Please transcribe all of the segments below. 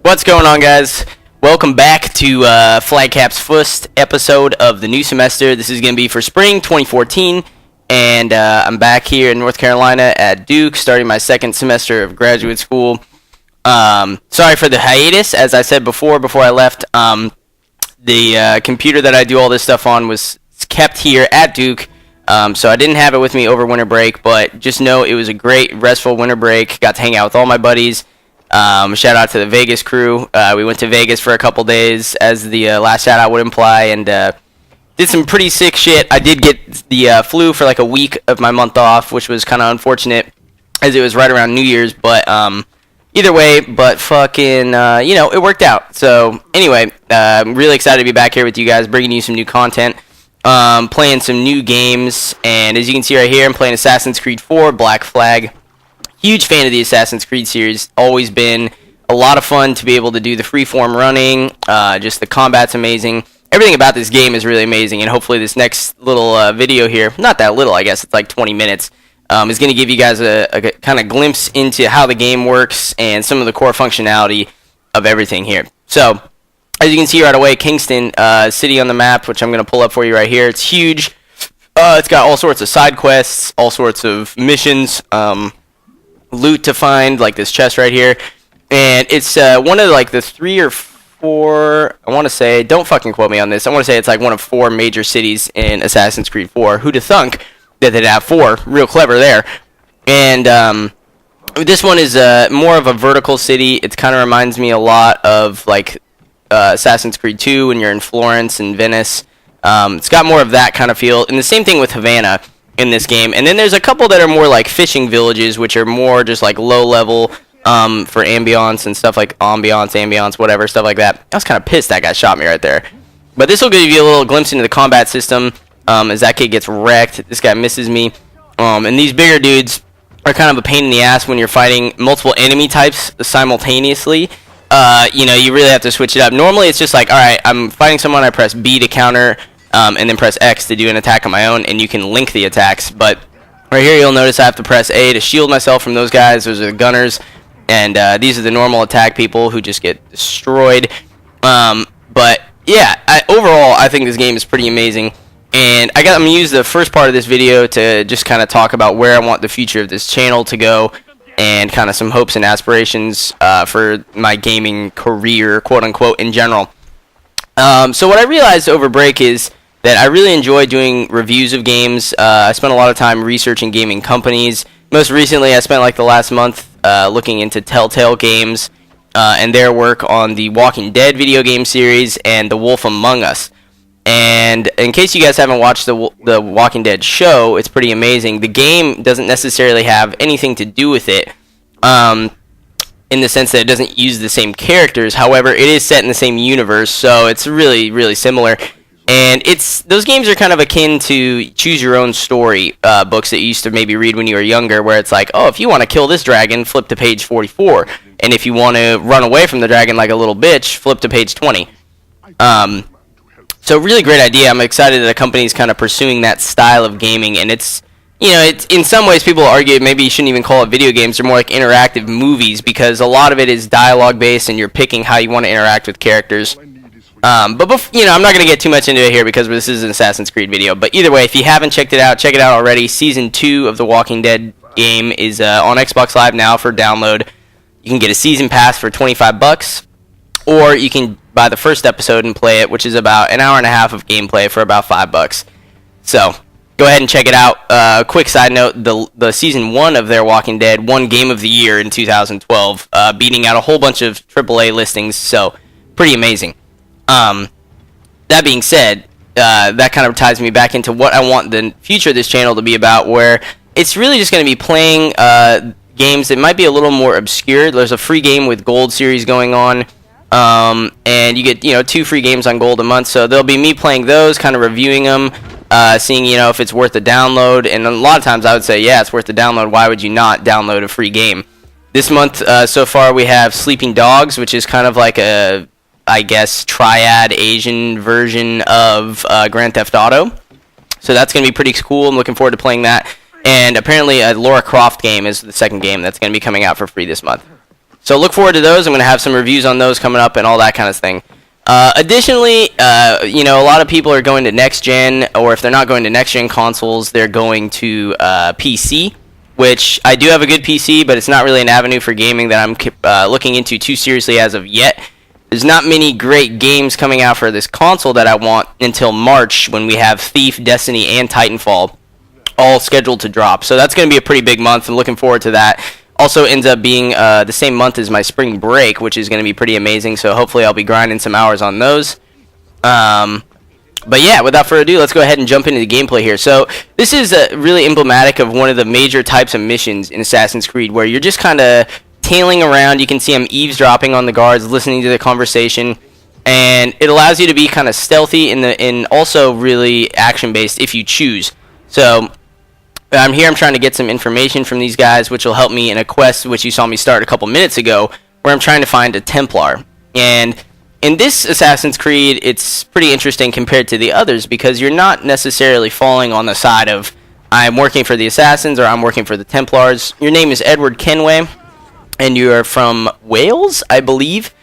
What's going on, guys? Welcome back to Flagcap's first episode of the new semester. This is going to be for spring 2014, and I'm back here in North Carolina at Duke, starting my second semester of graduate school. Sorry for the hiatus. As I said before I left, the computer that I do all this stuff on was kept here at Duke, so I didn't have it with me over winter break, but just know it was a great, restful winter break. Got to hang out with all my buddies. Shout out to the Vegas crew. We went to Vegas for a couple days, as the last shout out would imply, and did some pretty sick shit. I did get the flu for like a week of my month off, which was kind of unfortunate, as it was right around New Year's, but either way, but fucking, it worked out. So anyway, I'm really excited to be back here with you guys, bringing you some new content, playing some new games, and as you can see right here, I'm playing Assassin's Creed 4, Black Flag. Huge fan of the Assassin's Creed series. Always been a lot of fun to be able to do the freeform running. Just the combat's amazing. Everything about this game is really amazing, and hopefully this next little video here, not that little, I guess, it's like 20 minutes, is going to give you guys a kind of glimpse into how the game works and some of the core functionality of everything here. So, as you can see right away, Kingston, city on the map, which I'm going to pull up for you right here. It's huge. It's got all sorts of side quests, all sorts of missions, loot to find, like this chest right here, and it's one of like the 3 or 4, I want to say, don't fucking quote me on this, I want to say it's like one of 4 major cities in Assassin's Creed 4. Who'd have thunk that they'd have 4? Real clever there. And this one is more of a vertical city. It kind of reminds me a lot of like Assassin's Creed 2 when you're in Florence and Venice. It's got more of that kind of feel, and the same thing with Havana in this game. And then there's a couple that are more like fishing villages, which are more just like low level for ambiance and stuff, like ambiance, whatever, stuff like that. I was kind of pissed that guy shot me right there. But this will give you a little glimpse into the combat system, as that kid gets wrecked. This guy misses me. And these bigger dudes are kind of a pain in the ass when you're fighting multiple enemy types simultaneously. You really have to switch it up. Normally it's just like, alright, I'm fighting someone, I press B to counter, and then press X to do an attack on my own, and you can link the attacks. But right here you'll notice I have to press A to shield myself from those guys. Those are the gunners, and these are the normal attack people who just get destroyed. But yeah, overall I think this game is pretty amazing, and I'm going to use the first part of this video to just kind of talk about where I want the future of this channel to go, and kind of some hopes and aspirations for my gaming career, quote-unquote, in general. So what I realized over break is that I really enjoy doing reviews of games. I spent a lot of time researching gaming companies. Most recently, I spent like the last month looking into Telltale Games and their work on the Walking Dead video game series and The Wolf Among Us. And in case you guys haven't watched the Walking Dead show, it's pretty amazing. The game doesn't necessarily have anything to do with it, in the sense that it doesn't use the same characters. However, it is set in the same universe, so it's really, really similar. And those games are kind of akin to choose your own story books that you used to maybe read when you were younger, where it's like, oh, if you want to kill this dragon, flip to page 44, and if you want to run away from the dragon like a little bitch, flip to page 20. So really great idea. I'm excited that a company's kind of pursuing that style of gaming, and it's in some ways people argue maybe you shouldn't even call it video games. They're more like interactive movies, because a lot of it is dialogue based and you're picking how you want to interact with characters. I'm not going to get too much into it here because this is an Assassin's Creed video. But either way, if you haven't checked it out, check it out already. Season 2 of The Walking Dead game is on Xbox Live now for download. You can get a season pass for $25, or you can buy the first episode and play it, which is about an hour and a half of gameplay for about $5. So go ahead and check it out. Quick side note, the season 1 of their Walking Dead won Game of the Year in 2012, beating out a whole bunch of AAA listings, so pretty amazing. That being said, that kind of ties me back into what I want the future of this channel to be about, where it's really just going to be playing games that might be a little more obscure. There's a free game with Gold series going on, and you get 2 free games on Gold a month, so there'll be me playing those, kind of reviewing them, seeing if it's worth the download. And a lot of times I would say, yeah, it's worth the download. Why would you not download a free game? This month so far we have Sleeping Dogs, which is kind of like a, I guess, triad Asian version of Grand Theft Auto. So that's going to be pretty cool. I'm looking forward to playing that. And apparently a Lara Croft game is the second game that's going to be coming out for free this month. So look forward to those. I'm going to have some reviews on those coming up and all that kind of thing. Additionally, you know, a lot of people are going to next gen, or if they're not going to next gen consoles, they're going to PC, which I do have a good PC, but it's not really an avenue for gaming that I'm looking into too seriously as of yet. There's not many great games coming out for this console that I want until March, when we have Thief, Destiny, and Titanfall all scheduled to drop. So that's going to be a pretty big month, and looking forward to that. Also ends up being the same month as my spring break, which is going to be pretty amazing. So hopefully I'll be grinding some hours on those. But yeah, without further ado, let's go ahead and jump into the gameplay here. So this is really emblematic of one of the major types of missions in Assassin's Creed, where you're just kind of tailing around. You can see I'm eavesdropping on the guards, listening to the conversation, and it allows you to be kind of stealthy and also really action-based if you choose. So I'm here, I'm trying to get some information from these guys, which will help me in a quest which you saw me start a couple minutes ago, where I'm trying to find a Templar. And in this Assassin's Creed, it's pretty interesting compared to the others, because you're not necessarily falling on the side of I'm working for the Assassins or I'm working for the Templars. Your name is Edward Kenway, and you are from Wales, I believe.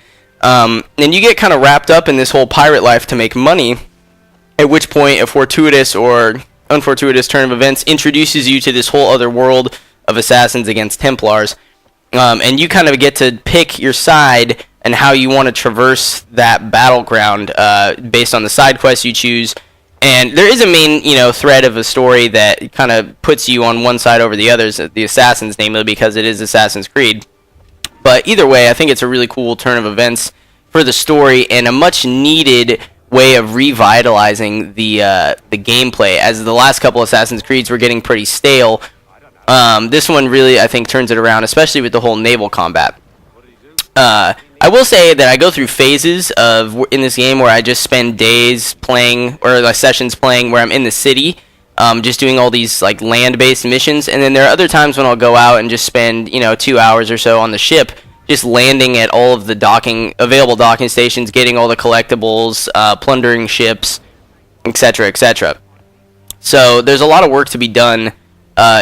And you get kind of wrapped up in this whole pirate life to make money, at which point a fortuitous or unfortuitous turn of events introduces you to this whole other world of Assassins against Templars, and you kind of get to pick your side and how you want to traverse that battleground based on the side quests you choose. And there is a main, you know, thread of a story that kind of puts you on one side over the others, the Assassins, namely because it is Assassin's Creed. But either way, I think it's a really cool turn of events for the story, and a much needed way of revitalizing the gameplay, as the last couple Assassin's Creeds were getting pretty stale. This one really, I think, turns it around, especially with the whole naval combat. I will say that I go through phases in this game where I just spend days playing, or like sessions playing, where I'm in the city, just doing all these like land-based missions, and then there are other times when I'll go out and just spend 2 hours or so on the ship, just landing at all of the available docking stations, getting all the collectibles, plundering ships, etc., etc. So there's a lot of work to be done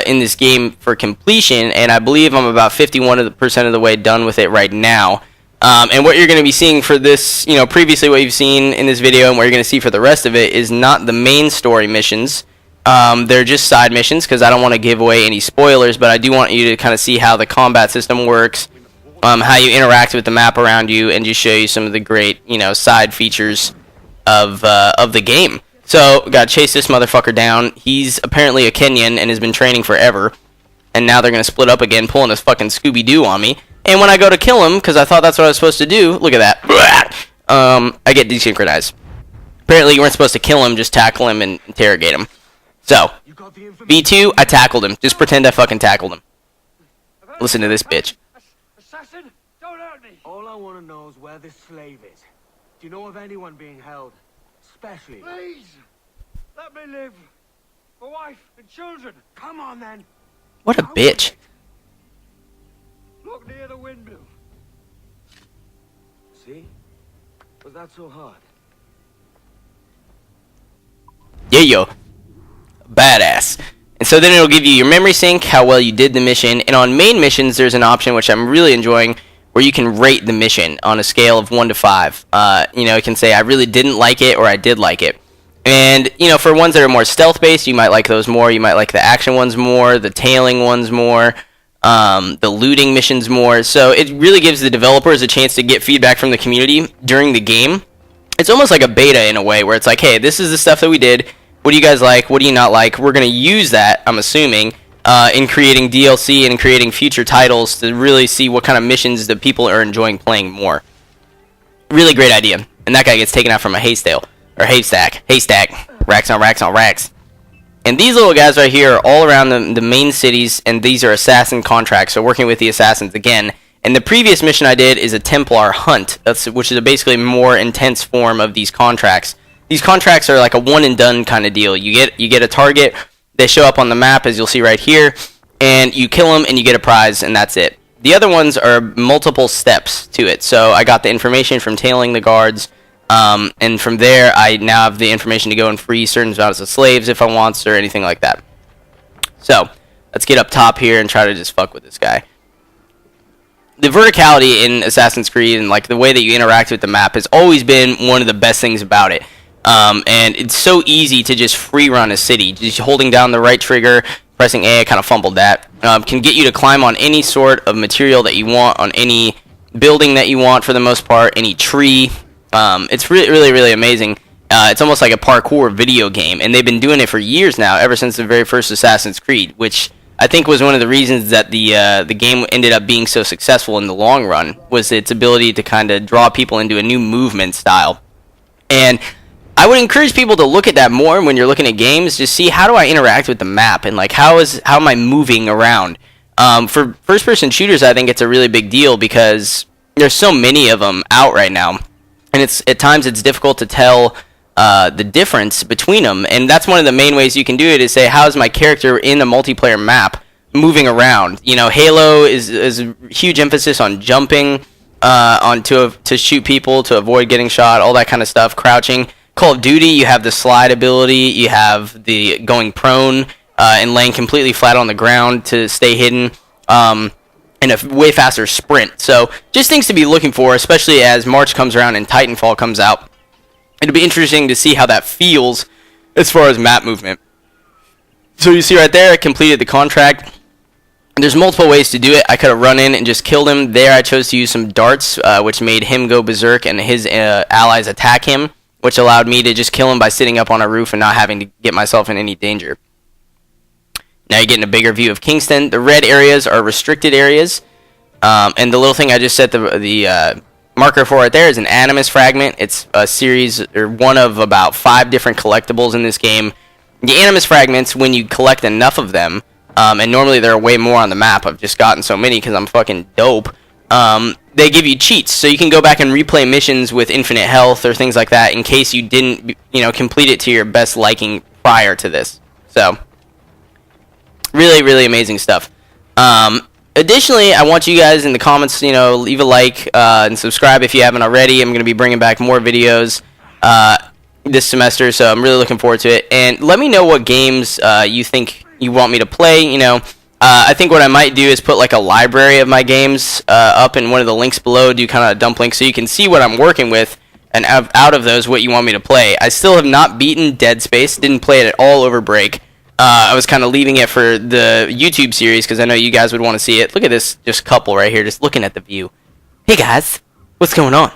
in this game for completion, and I believe I'm about 51% of the way done with it right now. And what you're going to be seeing for this, previously what you've seen in this video and what you're going to see for the rest of it is not the main story missions. They're just side missions, because I don't want to give away any spoilers, but I do want you to kind of see how the combat system works, how you interact with the map around you, and just show you some of the great, side features of the game. So, gotta chase this motherfucker down. He's apparently a Kenyan and has been training forever, and now they're gonna split up again, pulling this fucking Scooby-Doo on me. And when I go to kill him, because I thought that's what I was supposed to do, look at that. I get desynchronized. Apparently you weren't supposed to kill him, just tackle him and interrogate him. So, B2, I tackled him. Just pretend I fucking tackled him. Listen to this bitch. Assassin, don't hurt me. All I want to know is where this slave is. Do you know of anyone being held? Especially... Please, let me live. My wife and children. Come on, then. What a bitch. Look near the window. See? Was that so hard? Yeah, yo. Badass. And so then it'll give you your memory sync, how well you did the mission, and on main missions there's an option which I'm really enjoying, where you can rate the mission on a scale of 1 to 5. It can say I really didn't like it or I did like it. And, for ones that are more stealth-based, you might like those more. You might like the action ones more, the tailing ones more, the looting missions more. So it really gives the developers a chance to get feedback from the community during the game. It's almost like a beta in a way, where it's like, hey, this is the stuff that we did. What do you guys like? What do you not like? We're going to use that, I'm assuming, in creating DLC and creating future titles to really see what kind of missions that people are enjoying playing more. Really great idea. And that guy gets taken out from a haystack. Racks on racks on racks. And these little guys right here are all around the main cities, and these are assassin contracts, so working with the assassins again. And the previous mission I did is a Templar hunt, which is a basically more intense form of these contracts. These contracts are like a one-and-done kind of deal. You get a target, they show up on the map, as you'll see right here, and you kill them, and you get a prize, and that's it. The other ones are multiple steps to it. So I got the information from tailing the guards, and from there, I now have the information to go and free certain amounts of slaves if I want, or anything like that. So, let's get up top here and try to just fuck with this guy. the verticality in Assassin's Creed and like the way that you interact with the map has always been one of the best things about it. And it's so easy to just free run a city. Just holding down the right trigger, pressing A, I kind of fumbled that, can get you to climb on any sort of material that you want, on any building that you want for the most part, any tree. It's really amazing. It's almost like a parkour video game, and they've been doing it for years now, ever since the very first Assassin's Creed, which I think was one of the reasons that the game ended up being so successful in the long run, was its ability to kind of draw people into a new movement style. And I would encourage people to look at that more when you're looking at games. Just see, how do I interact with the map, and like how am I moving around? For first-person shooters, I think it's a really big deal because there's so many of them out right now, and at times it's difficult to tell the difference between them. And that's one of the main ways you can do it, is say, how is my character in a multiplayer map moving around? You know, Halo is a huge emphasis on jumping to shoot people, to avoid getting shot, all that kind of stuff, crouching. Call of Duty, you have the slide ability, you have the going prone and laying completely flat on the ground to stay hidden, and a way faster sprint. So just things to be looking for, especially as March comes around and Titanfall comes out. It'll be interesting to see how that feels as far as map movement. So you see right there, I completed the contract. There's multiple ways to do it. I could have run in and just killed him. There I chose to use some darts, which made him go berserk and his allies attack him, which allowed me to just kill him by sitting up on a roof and not having to get myself in any danger. Now you're getting a bigger view of Kingston. The red areas are restricted areas, and the little thing I just set the marker for right there is an Animus fragment. It's a series, or one of about 5 different collectibles in this game. The Animus fragments, when you collect enough of them, and normally there are way more on the map, I've just gotten so many because I'm fucking dope, they give you cheats, so you can go back and replay missions with infinite health or things like that in case you didn't, complete it to your best liking prior to this. So, really amazing stuff. Additionally, I want you guys in the comments, leave a like and subscribe if you haven't already. I'm going to be bringing back more videos this semester, so I'm really looking forward to it. And let me know what games you think you want me to play. I think what I might do is put like a library of my games up in one of the links below, do kind of a dump link so you can see what I'm working with, and out of those, what you want me to play. I still have not beaten Dead Space, didn't play it at all over break. I was kind of leaving it for the YouTube series because I know you guys would want to see it. Look at this just couple right here, just looking at the view. Hey guys, what's going on?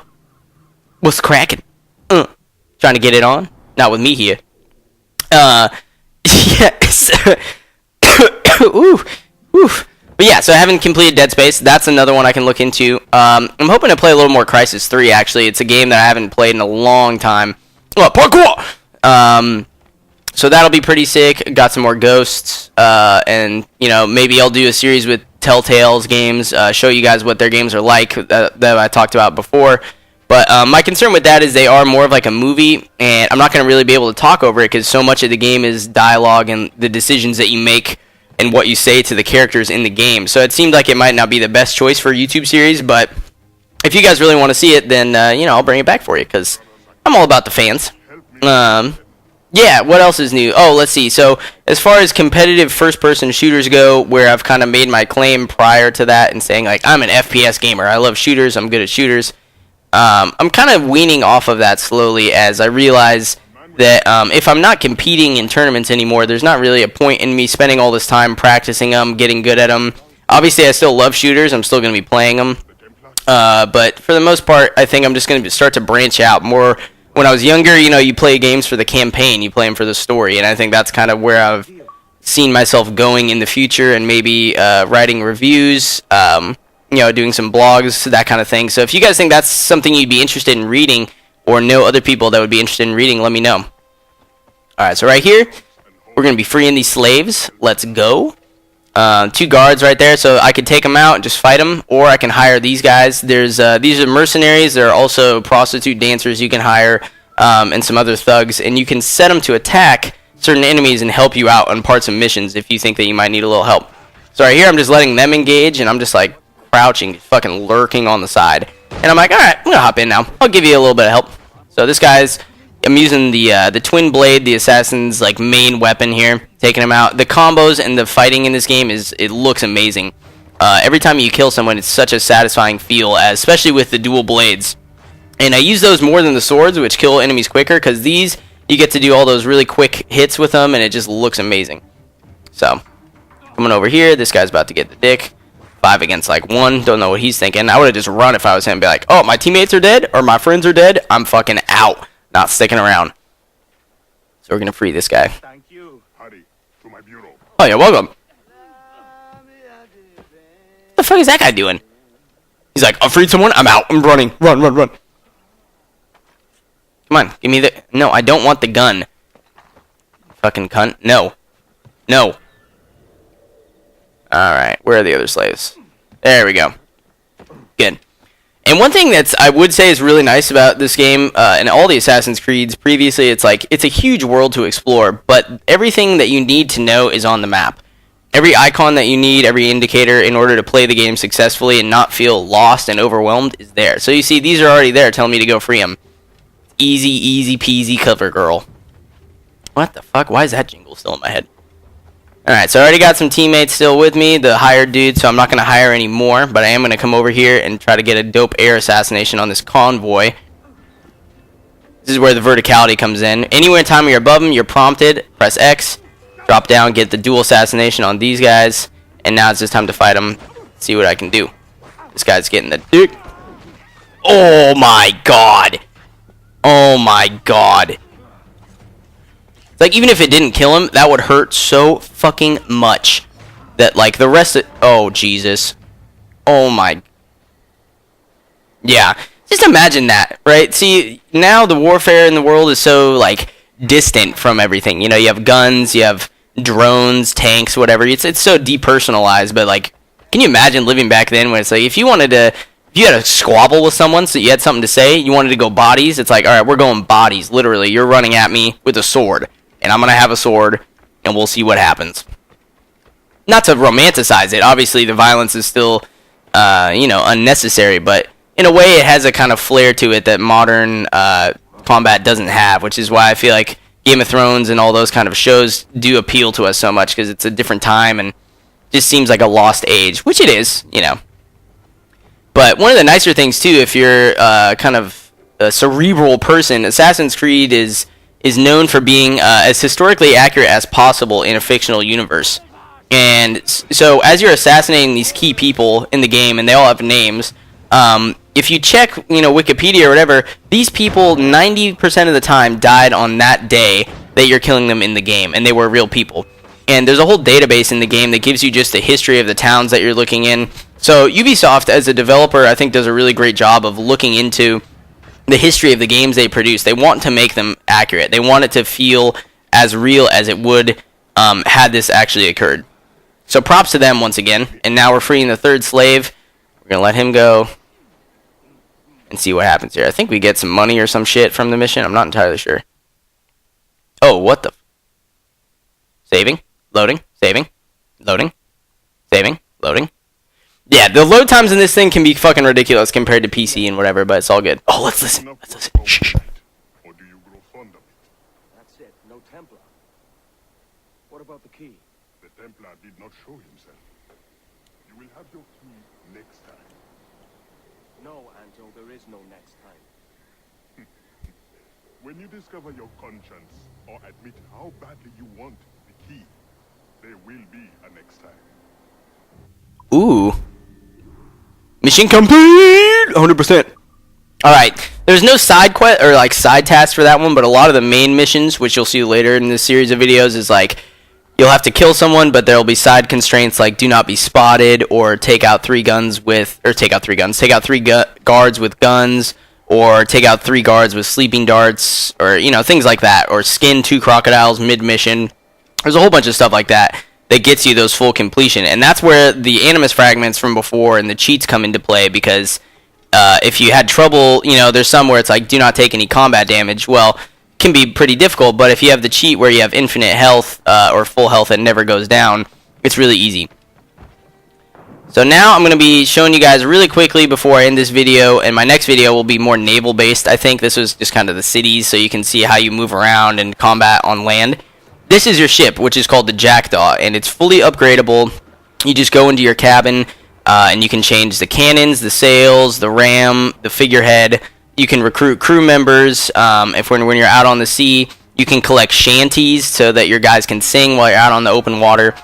What's cracking? Trying to get it on? Not with me here. Yes. Ooh. But yeah, so I haven't completed Dead Space. That's another one I can look into. I'm hoping to play a little more Crysis 3, actually. It's a game that I haven't played in a long time. Oh, parkour! So that'll be pretty sick. Got some more Ghosts, and maybe I'll do a series with Telltale's games, show you guys what their games are like that I talked about before. But my concern with that is they are more of like a movie, and I'm not going to really be able to talk over it because so much of the game is dialogue and the decisions that you make and what you say to the characters in the game. So it seemed like it might not be the best choice for a YouTube series, but if you guys really want to see it, then I'll bring it back for you because I'm all about the fans. Yeah, what else is new? Oh, let's see. So, as far as competitive first-person shooters go, where I've kind of made my claim prior to that and saying, like, I'm an FPS gamer. I love shooters. I'm good at shooters. I'm kind of weaning off of that slowly as I realize that if I'm not competing in tournaments anymore, there's not really a point in me spending all this time practicing them, getting good at them. Obviously, I still love shooters. I'm still going to be playing them. But for the most part, I think I'm just going to start to branch out more. When I was younger, you play games for the campaign, you play them for the story, and I think that's kind of where I've seen myself going in the future, and maybe writing reviews, doing some blogs, that kind of thing. So if you guys think that's something you'd be interested in reading, or know other people that would be interested in reading, let me know. Alright, so right here, we're going to be freeing these slaves. Let's go. 2 guards right there, so I could take them out and just fight them, or I can hire these guys. These are mercenaries. There are also prostitute dancers you can hire, and some other thugs, and you can set them to attack certain enemies and help you out on parts of missions if you think that you might need a little help. So right here, I'm just letting them engage, and I'm just like crouching, fucking lurking on the side, and I'm like, alright, I'm gonna hop in now. I'll give you a little bit of help. So this guy's, I'm using the twin blade, the assassin's main weapon here, taking him out. The combos and the fighting in this game it looks amazing. Every time you kill someone, it's such a satisfying feel, especially with the dual blades. And I use those more than the swords, which kill enemies quicker, because these, you get to do all those really quick hits with them, and it just looks amazing. So, coming over here, this guy's about to get the dick. 5 against like 1, don't know what he's thinking. I would have just run if I was him and be like, oh, my teammates are dead, or my friends are dead, I'm fucking out. Not sticking around. So we're going to free this guy. Thank you. Hurry to my bureau. Oh, yeah, welcome. What the fuck is that guy doing? He's like, I freed someone, I'm out, I'm running. Run, run, run. Come on, give me the... No, I don't want the gun. Fucking cunt. No. No. Alright, where are the other slaves? There we go. Good. And one thing that's, I would say, is really nice about this game, and all the Assassin's Creeds previously, it's like, it's a huge world to explore, but everything that you need to know is on the map. Every icon that you need, every indicator in order to play the game successfully and not feel lost and overwhelmed is there. So you see, these are already there telling me to go free them. Easy, easy peasy cover girl. What the fuck? Why is that jingle still in my head? Alright, so I already got some teammates still with me, the hired dude, so I'm not going to hire any more, but I am going to come over here and try to get a dope air assassination on this convoy. This is where the verticality comes in. Anywhere in time you're above them, you're prompted, press X, drop down, get the dual assassination on these guys, and now it's just time to fight them, see what I can do. This guy's getting the dick. Oh my god! Oh my god. It's like, even if it didn't kill him, that would hurt so fucking much. That, like, the rest of... Oh, Jesus. Oh, my... Yeah. Just imagine that, right? See, now the warfare in the world is so, like, distant from everything. You know, you have guns, you have drones, tanks, whatever. It's so depersonalized, but, like, can you imagine living back then when it's like, if you wanted to... If you had a squabble with someone, so you had something to say, you wanted to go bodies, it's like, alright, we're going bodies, literally. You're running at me with a sword. And I'm going to have a sword, and we'll see what happens. Not to romanticize it. Obviously, the violence is still, you know, unnecessary. But in a way, it has a kind of flair to it that modern combat doesn't have. Which is why I feel like Game of Thrones and all those kind of shows do appeal to us so much. Because it's a different time and just seems like a lost age. Which it is, you know. But one of the nicer things, too, if you're kind of a cerebral person, Assassin's Creed is known for being as historically accurate as possible in a fictional universe. And so as you're assassinating these key people in the game, and they all have names, if you check, you know, Wikipedia or whatever, these people 90% of the time died on that day that you're killing them in the game, and they were real people. And there's a whole database in the game that gives you just the history of the towns that you're looking in. So Ubisoft, as a developer, I think does a really great job of looking into the history of the games they produce. They want to make them accurate. They want it to feel as real as it would had this actually occurred. So props to them once again. And now we're freeing the third slave. We're going to let him go and see what happens here. I think we get some money or some shit from the mission. I'm not entirely sure. Oh, what the... Saving. Loading. Saving. Loading. Saving. Loading. Yeah, the load times in this thing can be fucking ridiculous compared to PC and whatever, but it's all good. Oh, let's listen. Let's listen. Shh. Or do you grow fond of it? That's it. No Templar. What about the key? The Templar did not show himself. You will have your key next time. No, Anto, there is no next time. When you discover your conscience or admit how badly you want the key, there will be a next time. Ooh. Mission complete! 100%. Alright, there's no side quest or like side tasks for that one, but a lot of the main missions, which you'll see later in this series of videos, is like you'll have to kill someone, but there'll be side constraints like do not be spotted, or take out three guards with guns, or take out 3 guards with sleeping darts, or you know, things like that, or skin 2 crocodiles mid-mission. There's a whole bunch of stuff like that that gets you those full completion, and that's where the animus fragments from before and the cheats come into play, because if you had trouble, you know, there's some where it's like do not take any combat damage. Well, it can be pretty difficult, but if you have the cheat where you have infinite health or full health that never goes down, it's really easy. So now I'm going to be showing you guys really quickly before I end this video, and my next video will be more naval based. I think this was just kind of the cities, so you can see how you move around and combat on land. This is your ship, which is called the Jackdaw, and it's fully upgradable. You just go into your cabin, and you can change the cannons, the sails, the ram, the figurehead. You can recruit crew members. When you're out on the sea, you can collect shanties so that your guys can sing while you're out on the open water.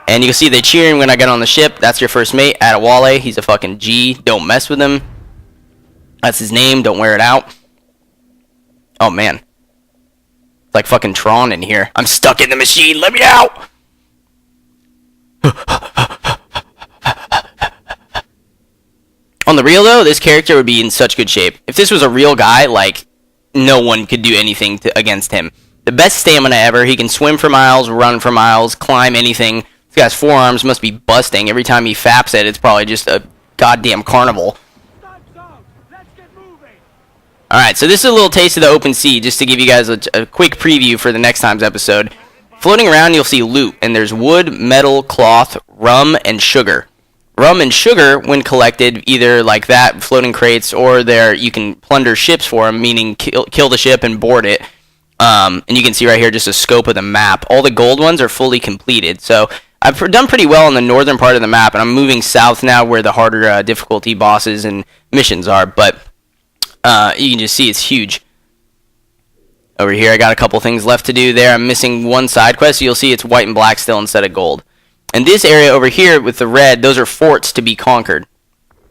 And you can see they cheering when I get on the ship. That's your first mate, Adewale. He's a fucking G. Don't mess with him. That's his name. Don't wear it out. Oh, man. It's like fucking Tron in here. I'm stuck in the machine. Let me out! On the real, though, this character would be in such good shape. If this was a real guy, like, no one could do anything against him. The best stamina ever. He can swim for miles, run for miles, climb anything. This guy's forearms must be busting. Every time he faps it, it's probably just a goddamn carnival. Alright, so this is a little taste of the open sea, just to give you guys a quick preview for the next time's episode. Floating around, you'll see loot, and there's wood, metal, cloth, rum, and sugar. Rum and sugar, when collected, either like that, floating crates, or you can plunder ships for them, meaning kill the ship and board it. And you can see right here just a scope of the map. All the gold ones are fully completed, so I've done pretty well in the northern part of the map, and I'm moving south now where the harder difficulty bosses and missions are, but you can just see it's huge. Over here, I got a couple things left to do there. I'm missing one side quest, so you'll see it's white and black still instead of gold. And this area over here with the red, those are forts to be conquered.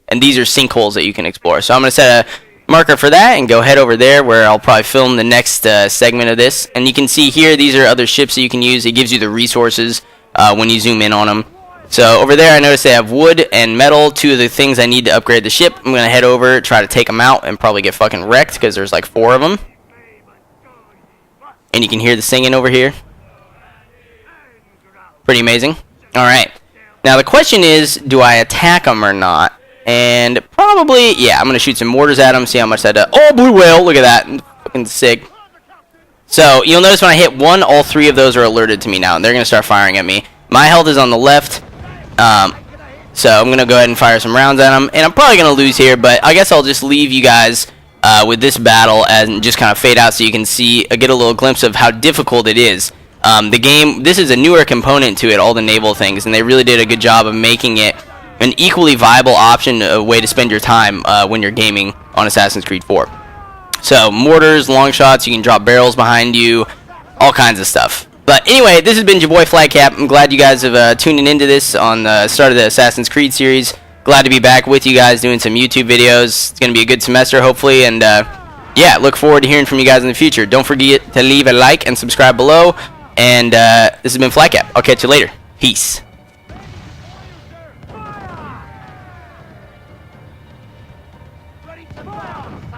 And these are sinkholes that you can explore. So I'm going to set a marker for that and go head over there where I'll probably film the next segment of this. And you can see here, these are other ships that you can use. It gives you the resources when you zoom in on them. So over there, I noticed they have wood and metal, two of the things I need to upgrade the ship. I'm going to head over, try to take them out, and probably get fucking wrecked because there's like 4 of them. And you can hear the singing over here. Pretty amazing. Alright. Now the question is, do I attack them or not? And probably, yeah, I'm going to shoot some mortars at them, see how much that does. Oh, blue whale, look at that. Fucking sick. So, you'll notice when I hit one, all 3 of those are alerted to me now, and they're going to start firing at me. My health is on the left, so I'm going to go ahead and fire some rounds at them. And I'm probably going to lose here, but I guess I'll just leave you guys with this battle and just kind of fade out so you can see, get a little glimpse of how difficult it is. The game, this is a newer component to it, all the naval things, and they really did a good job of making it an equally viable option, a way to spend your time when you're gaming on Assassin's Creed 4. So, mortars, long shots, you can drop barrels behind you, all kinds of stuff. But anyway, this has been your boy Flagcap. I'm glad you guys have tuned into this on the start of the Assassin's Creed series. Glad to be back with you guys doing some YouTube videos. It's going to be a good semester, hopefully, and yeah, look forward to hearing from you guys in the future. Don't forget to leave a like and subscribe below. And this has been Flagcap. I'll catch you later. Peace. Ready to fire!